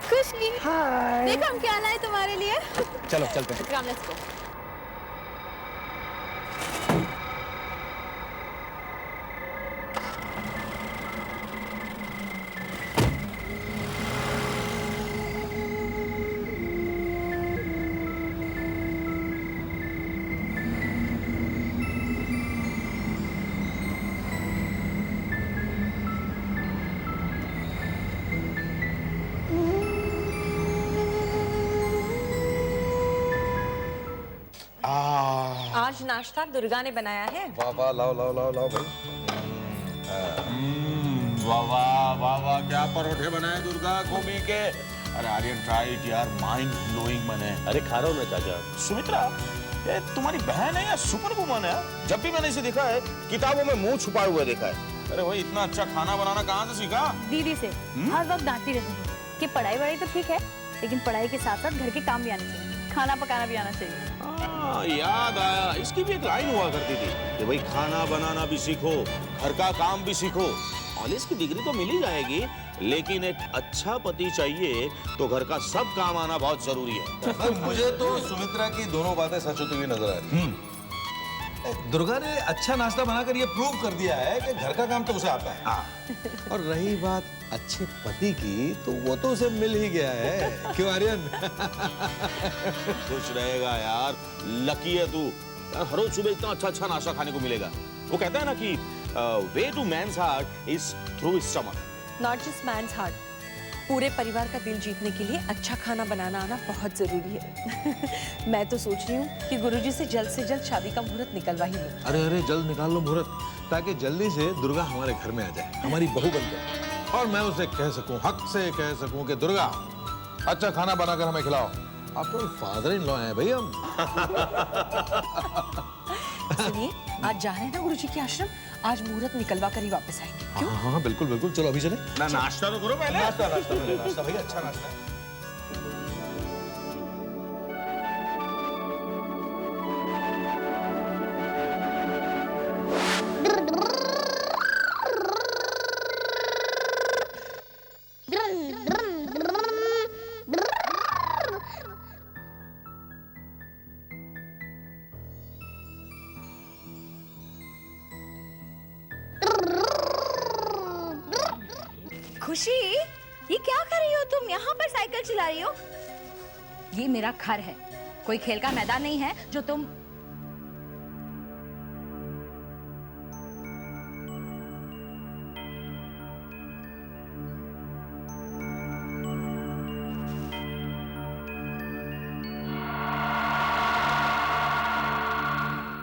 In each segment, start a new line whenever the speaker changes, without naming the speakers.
खुशी,
हाय।
देखो हम क्या लाए तुम्हारे लिए।
चलो चलते हैं।
Come, let's go. आज नाश्ता दुर्गा ने बनाया है।
वाह वाह, लाओ लाओ लाओ लाओ भाई।
वाह वाह वाह वाह, क्या परोठे बनाए दुर्गा गोभी के। अरे आर्यन ट्राई इट यार, माइंड ब्लोइंग बने।
अरे खा रहा हूँ ना चाचा।
सुमित्रा, ये तुम्हारी बहन है या सुपर वुमन है? जब भी मैंने इसे देखा है किताबों में मुंह छुपाए हुए देखा है। अरे भाई, इतना अच्छा खाना बनाना कहाँ से सीखा?
दीदी से हर वक्त डांटती रहती हूँ कि पढ़ाई वढ़ाई तो ठीक है, लेकिन पढ़ाई के साथ साथ घर के काम भी आने चाहिए, खाना पकाना भी आना चाहिए।
याद आया, इसकी भी एक लाइन हुआ करती थी कि भाई खाना बनाना भी सीखो, घर का काम भी सीखो। कॉलेज की डिग्री तो मिल ही जाएगी, लेकिन एक अच्छा पति चाहिए तो घर का सब काम आना बहुत जरूरी है।
मुझे तो सुमित्रा की दोनों बातें सच होती हुई नजर आ रही। दुर्गा ने अच्छा नाश्ता बनाकर ये प्रूव कर दिया है कि घर का काम तो उसे आता है। और रही बात अच्छे पति की, तो वो तो उसे मिल ही गया है। क्यों आर्यन?
खुश रहेगा यार, लकी है तू यार, हर रोज सुबह इतना अच्छा अच्छा नाश्ता खाने को मिलेगा। वो कहता है ना कि way to man's heart is through his stomach.
Not just man's heart, पूरे परिवार का दिल जीतने के लिए अच्छा खाना बनाना आना बहुत जरूरी है। मैं तो सोच रही हूँ कि गुरुजी से जल्द शादी का मुहूर्त निकलवा ही लूं।
अरे अरे, जल्द निकाल लो मुहूर्त, ताकि जल्दी से दुर्गा हमारे घर में आ जाए, हमारी बहू बन जाए, और मैं उसे कह सकूं, हक से कह सकूं कि दुर्गा अच्छा खाना बनाकर हमें खिलाओ। आपको फादर इन लॉ हैं भाई हम।
सुनिए, आज जा रहे हैं ना गुरुजी के आश्रम, आज मुहूर्त निकलवा कर ही वापस आएंगे। क्यों?
हाँ हाँ बिल्कुल बिल्कुल, चलो अभी चले।
ना नाश्ता तो करो पहले।
नाश्ता नाश्ता पहले, नाश्ता भैया, अच्छा नाश्ता है।
खुशी, ये क्या कर रही हो तुम? यहाँ पर साइकिल चला रही हो? ये मेरा घर है, कोई खेल का मैदान नहीं है जो तुम।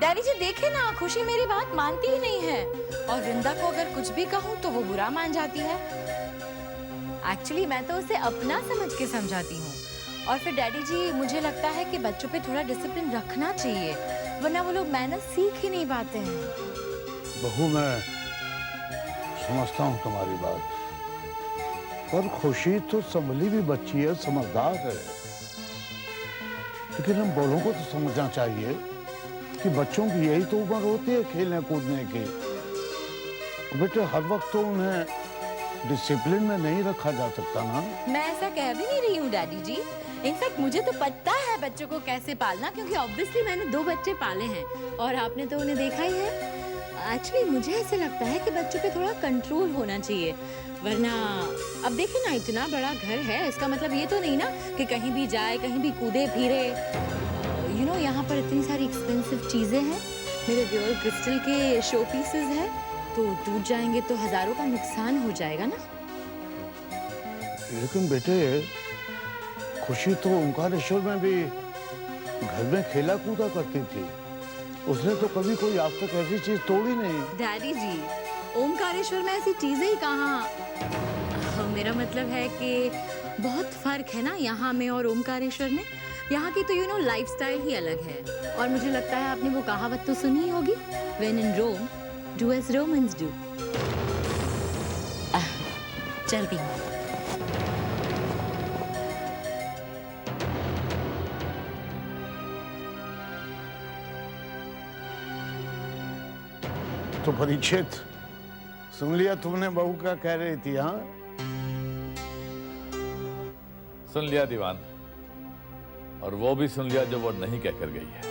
डैडी जी देखे ना, खुशी मेरी बात मानती ही नहीं है, और वृंदा को अगर कुछ भी कहूँ तो वो बुरा मान जाती है।
एक्चुअली मैं तो उसे अपना समझ के समझाती हूँ, और फिर डैडी जी मुझे लगता है कि बच्चों पे थोड़ा डिसिप्लिन रखना चाहिए, वरना वो लोग मैनर्स सीख ही नहीं पाते हैं।
बहू, मैं समझता हूँ तुम्हारी बात, पर खुशी तो संभली भी बच्ची है, समझदार है, लेकिन हम बड़ों को तो समझना चाहिए कि बच्चों की यही तो उम्र होती है खेलने कूदने की। बेटे, हर वक्त तो उन्हें डिसिप्लिन में नहीं रखा जा सकता ना।
मैं ऐसा कह भी नहीं रही हूँ डैडी जी, इनफैक्ट मुझे तो पता है बच्चों को कैसे पालना, क्योंकि ऑब्वियसली मैंने 2 बच्चे पाले हैं और आपने तो उन्हें देखा ही है। एक्चुअली मुझे ऐसे लगता है कि बच्चों पे थोड़ा कंट्रोल होना चाहिए, वरना अब देखिए ना, इतना बड़ा घर है, इसका मतलब ये तो नहीं ना कि कहीं भी जाए, कहीं भी कूदे फिरे। यू नो, यहाँ पर इतनी सारी एक्सपेंसिव चीजें हैं, मेरे रियल क्रिस्टल के शो पीसेस हैं, तो टूट जाएंगे तो हजारों का नुकसान हो जाएगा ना।
लेकिन बेटे, खुशी तो ओंकारेश्वर में भी घर में खेला कूदा करती थी, उसने तो कभी कोई आज तक ऐसी चीज तोड़ी नहीं।
डैडी जी, ओमकारेश्वर में ऐसी चीजें ही कहाँ। मेरा मतलब है कि बहुत फर्क है ना यहाँ में और ओमकारेश्वर में। यहाँ की तो यू नो लाइफस्टाइल ही अलग है, और मुझे लगता है आपने वो कहावत तो सुनी ही होगी, when in Rome do as Romans do. चलती हूँ।
तो परीक्षित, सुन लिया तुमने बहू क्या कह रही थी? हाँ,
सुन लिया दीवान, और वो भी सुन लिया जो वो नहीं कहकर गई है।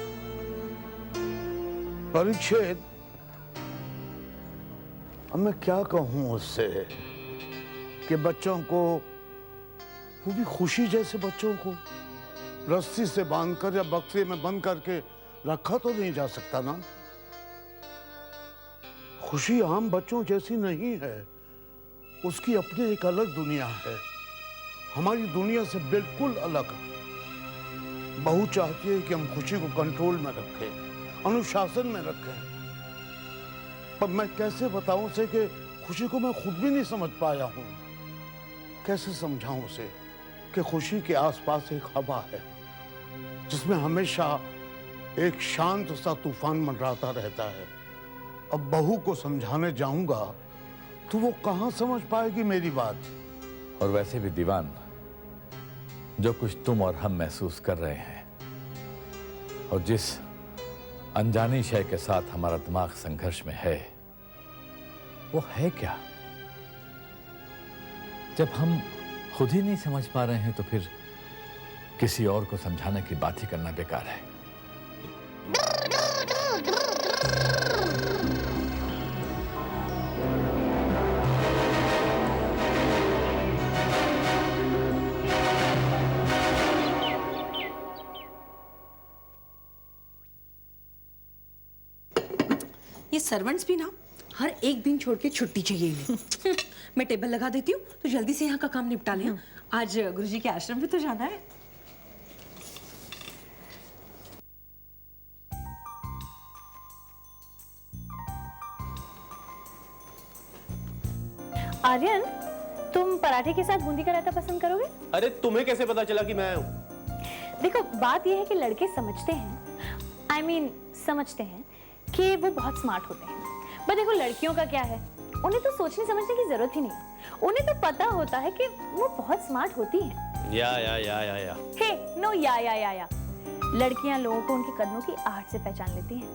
परीक्षित, अब मैं क्या कहूं उससे कि बच्चों को, वो भी खुशी जैसे बच्चों को रस्सी से बांधकर या बक्से में बंद करके रखा तो नहीं जा सकता ना। खुशी आम बच्चों जैसी नहीं है, उसकी अपनी एक अलग दुनिया है, हमारी दुनिया से बिल्कुल अलग। बहू चाहती है कि हम खुशी को कंट्रोल में रखें, अनुशासन में रखें, पर मैं कैसे बताऊं उसे कि खुशी को मैं खुद भी नहीं समझ पाया हूं। कैसे समझाऊं उसे कि खुशी के आसपास एक हवा है जिसमें हमेशा एक शांत सा तूफान मंडराता रहता है। अब बहू को समझाने जाऊंगा तो वो कहां समझ पाएगी मेरी बात।
और वैसे भी दीवान, जो कुछ तुम और हम महसूस कर रहे हैं और जिस अनजानी शय के साथ हमारा दिमाग संघर्ष में है, वो है क्या? जब हम खुद ही नहीं समझ पा रहे हैं तो फिर किसी और को समझाने की बात ही करना बेकार है।
ये सर्वेंट्स भी ना हर एक दिन छोड़ के छुट्टी चाहिए इन्हें। मैं टेबल लगा देती हूँ तो जल्दी से यहाँ का काम निपटा लें। आज गुरुजी के आश्रम भी तो जाना है।
आर्यन, तुम पराठे के साथ बूंदी का रायता पसंद करोगे?
अरे तुम्हें कैसे पता चला कि मैं हूं?
देखो, बात यह है कि लड़के समझते हैं, समझते हैं कि वो बहुत स्मार्ट होते हैं। पर देखो, लड़कियों का क्या है, उन्हें तो सोचने समझने की जरूरत ही नहीं। उन्हें तो पता होता है कि वो बहुत स्मार्ट होती हैं।
या
हे, नो या। लड़कियां लोगों को उनके कदमों की आहट से पहचान लेती हैं।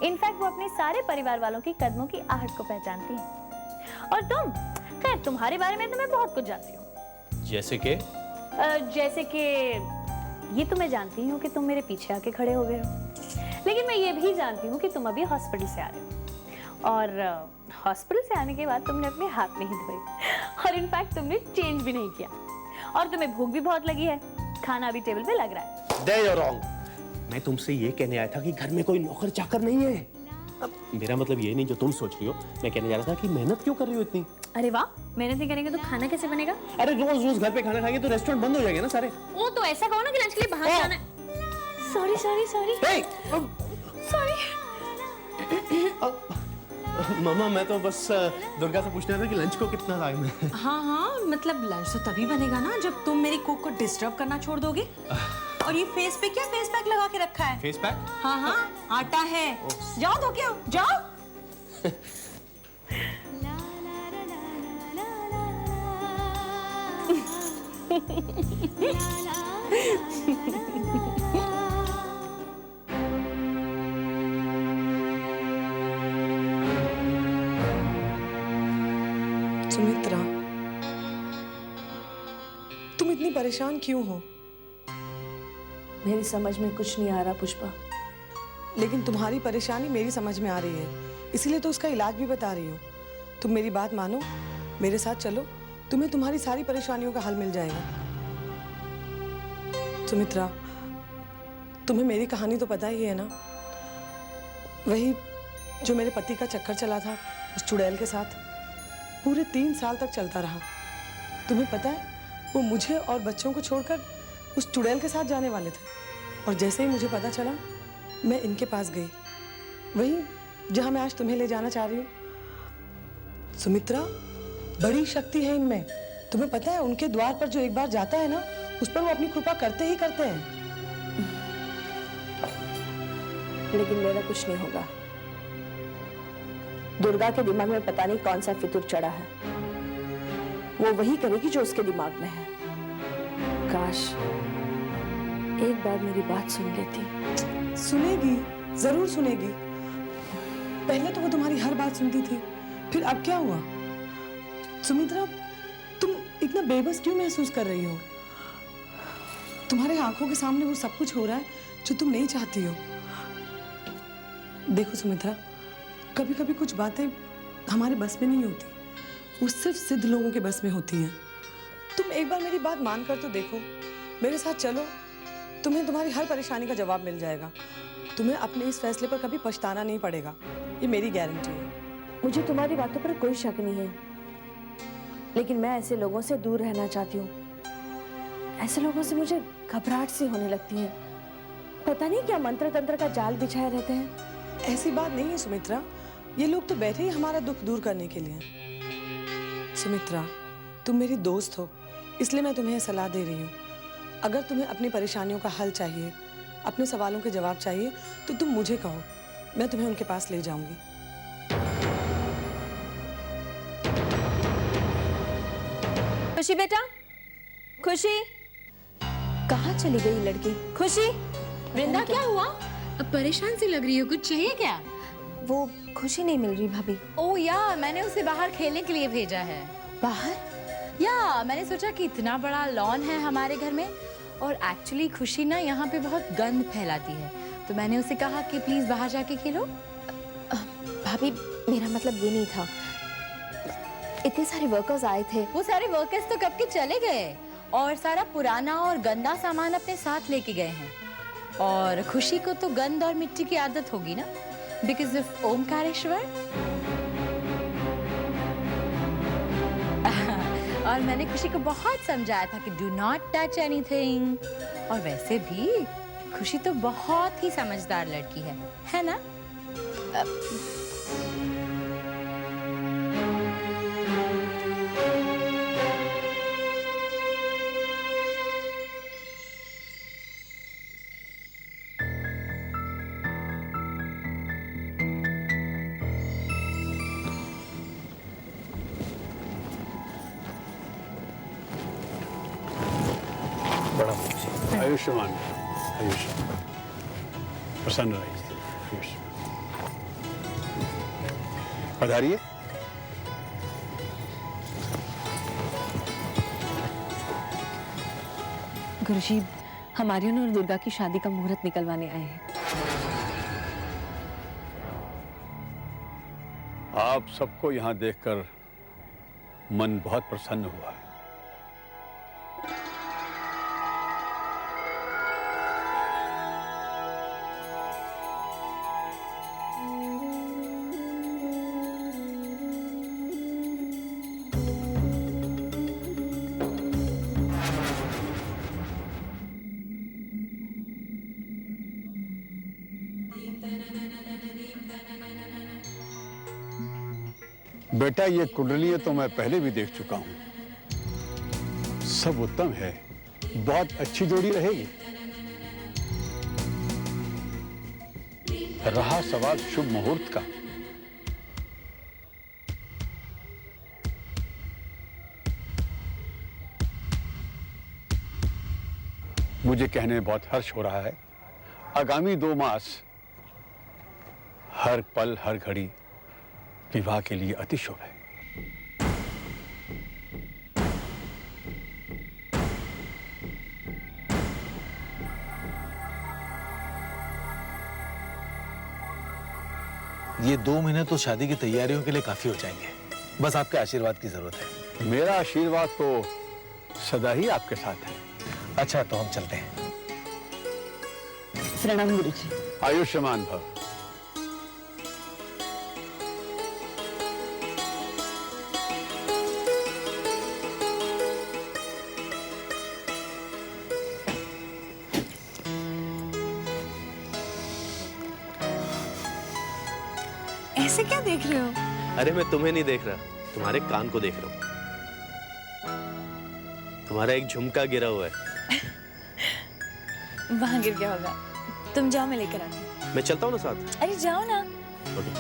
इनफैक्ट वो अपने सारे परिवार वालों की कदमों की आहट को पहचानती हैं। और तुम, खैर तुम्हारे बारे में तो मैं बहुत कुछ जानती हूँ। जैसे कि ये तो मैं जानती हूँ कि तुम मेरे पीछे आके खड़े हो गए हो, लेकिन मैं ये भी जानती हूँ कि तुम अभी हॉस्पिटल से आ रहे हो और हॉस्पिटल से आने के बाद तुमने अपने हाथ नहीं धोए और इनफैक्ट तुमने चेंज भी नहीं किया और तुम्हें भूख भी बहुत लगी है। खाना अभी टेबल पे लग रहा है।
There you're wrong. मैं तुमसे ये कहने आया था कि घर में कोई नौकर चाकर नहीं है। अब मेरा मतलब ये नहीं जो तुम सोच रही हो। मैं कहने जा रहा था कि मेहनत क्यों कर रही हो इतनी?
अरे वाह, मेहनत नहीं करेंगे तो खाना कैसे बनेगा?
अरे रोज रोज घर पे खाना खाएंगे तो रेस्टोरेंट बंद हो जाएंगे ना सारे।
वो तो ऐसा कहो ना कि लंच के लिए बाहर जाना है। सॉरी।
मामा, मैं तो बस दुर्गा से पूछना था कि लंच को कितना टाइम है।
हाँ, मतलब लंच तो तभी बनेगा ना जब तुम मेरी कुक को डिस्टर्ब करना छोड़ दोगे। और ये फेस पे क्या फेस पैक लगा के रखा है?
Face pack?
हाँ, आटा है। जाओ धो के आओ, जाओ।
सुमित्रा, तुम इतनी परेशान क्यों हो?
मेरी समझ में कुछ नहीं आ रहा पुष्पा।
लेकिन तुम्हारी परेशानी मेरी समझ में आ रही है, इसीलिए तो उसका इलाज भी बता रही हूँ। तुम मेरी बात मानो, मेरे साथ चलो, तुम्हें तुम्हारी सारी परेशानियों का हल मिल जाएगा। सुमित्रा, तुम्हें मेरी कहानी तो पता ही है ना, वही जो मेरे पति का चक्कर चला था उस चुड़ैल के साथ, पूरे 3 साल तक चलता रहा। तुम्हें पता है, वो मुझे और बच्चों को छोड़कर उस चुड़ैल के साथ जाने वाले थे। और जैसे ही मुझे पता चला, मैं इनके पास गई, वही जहां मैं आज तुम्हें ले जाना चाह रही हूँ। सुमित्रा, बड़ी शक्ति है इनमें। तुम्हें पता है, उनके द्वार पर जो एक बार जाता है ना, उस पर वो अपनी कृपा करते ही करते हैं।
लेकिन मेरा कुछ नहीं होगा। दुर्गा के दिमाग में पता नहीं कौन सा फितूर चढ़ा है, वो वही करेगी जो उसके दिमाग में है। काश एक बार मेरी बात सुन लेती।
सुनेगी, जरूर सुनेगी। पहले तो वो तुम्हारी हर बात सुनती थी, फिर अब क्या हुआ? सुमित्रा, तुम इतना बेबस क्यों महसूस कर रही हो? तुम्हारे आंखों के सामने वो सब कुछ हो रहा है जो तुम नहीं चाहती हो। देखो सुमित्रा, कभी कभी कुछ बातें हमारे बस में नहीं होती, वो सिर्फ सिद्ध लोगों के बस में होती हैं। तुम एक बार मेरी बात मान कर तो देखो, मेरे साथ चलो, तुम्हें तुम्हारी हर परेशानी का जवाब मिल जाएगा। तुम्हें अपने इस फैसले पर कभी पछताना नहीं पड़ेगा, ये मेरी गारंटी है।
मुझे तुम्हारी बातों पर कोई शक नहीं है, लेकिन मैं ऐसे लोगों से दूर रहना चाहती हूँ। ऐसे लोगों से मुझे घबराहट सी होने लगती है। पता नहीं क्या मंत्र तंत्र का जाल बिछाए रहते हैं।
ऐसी बात नहीं है सुमित्रा, ये लोग तो बैठे ही हमारा दुख दूर करने के लिए। सुमित्रा, तुम मेरी दोस्त हो, इसलिए मैं तुम्हें सलाह दे रही हूँ। अगर तुम्हें अपनी परेशानियों का हल चाहिए, अपने सवालों के जवाब चाहिए, तो तुम मुझे कहो, मैं तुम्हें उनके पास ले जाऊंगी।
खुशी बेटा, खुशी,
कहाँ चली गई लड़की?
खुशी,
वृंदा क्या हुआ? अब परेशान सी लग रही हो, कुछ चाहिए क्या?
वो खुशी नहीं मिल रही भाभी।
ओह या, मैंने उसे बाहर खेलने के लिए भेजा है।
बाहर?
या मैंने सोचा कि इतना बड़ा लॉन है हमारे घर में, और एक्चुअली खुशी ना यहाँ पे बहुत गंद फैलाती है, तो मैंने उसे कहा कि प्लीज बाहर जाके खेलो।
भाभी, मेरा मतलब ये नहीं था। इतने सारे वर्कर्स आए थे।
वो सारे वर्कर्स तो कब के चले गए, और सारा पुराना और गंदा सामान अपने साथ लेके गए हैं। और खुशी को तो गंद और मिट्टी की आदत होगी ना, बिकॉज ऑफ ओमकारेश्वर। और मैंने खुशी को बहुत समझाया था कि डू नॉट टच एनीथिंग। और वैसे भी खुशी तो बहुत ही समझदार लड़की है ना?
आयुष्मान, आयुष्मान, प्रसन्न रहिए। आयुष्मान, पधारिए।
गुरुजी, हम आर्यन और दुर्गा की शादी का मुहूर्त निकलवाने आए हैं।
आप सबको यहाँ देखकर मन बहुत प्रसन्न हुआ है। बेटा, ये कुंडलियां तो मैं पहले भी देख चुका हूं। सब उत्तम है, बहुत अच्छी जोड़ी रहेगी। रहा सवाल शुभ मुहूर्त का, मुझे कहने में बहुत हर्ष हो रहा है। आगामी 2 मास हर पल हर घड़ी विवाह के लिए अति शुभ है।
ये 2 महीने तो शादी की तैयारियों के लिए काफी हो जाएंगे। बस आपके आशीर्वाद की जरूरत है।
मेरा आशीर्वाद तो सदा ही आपके साथ है।
अच्छा, तो हम चलते हैं।
प्रणाम गुरुजी।
आयुष्मान भव।
ऐसे क्या देख रहे हो?
अरे मैं तुम्हें नहीं देख रहा, तुम्हारे कान को देख रहा हूँ। तुम्हारा एक झुमका गिरा हुआ है।
वहां गिर गया होगा, तुम जाओ, मैं लेकर आती हूँ।
मैं चलता हूँ ना साथ।
अरे जाओ ना।
ओके।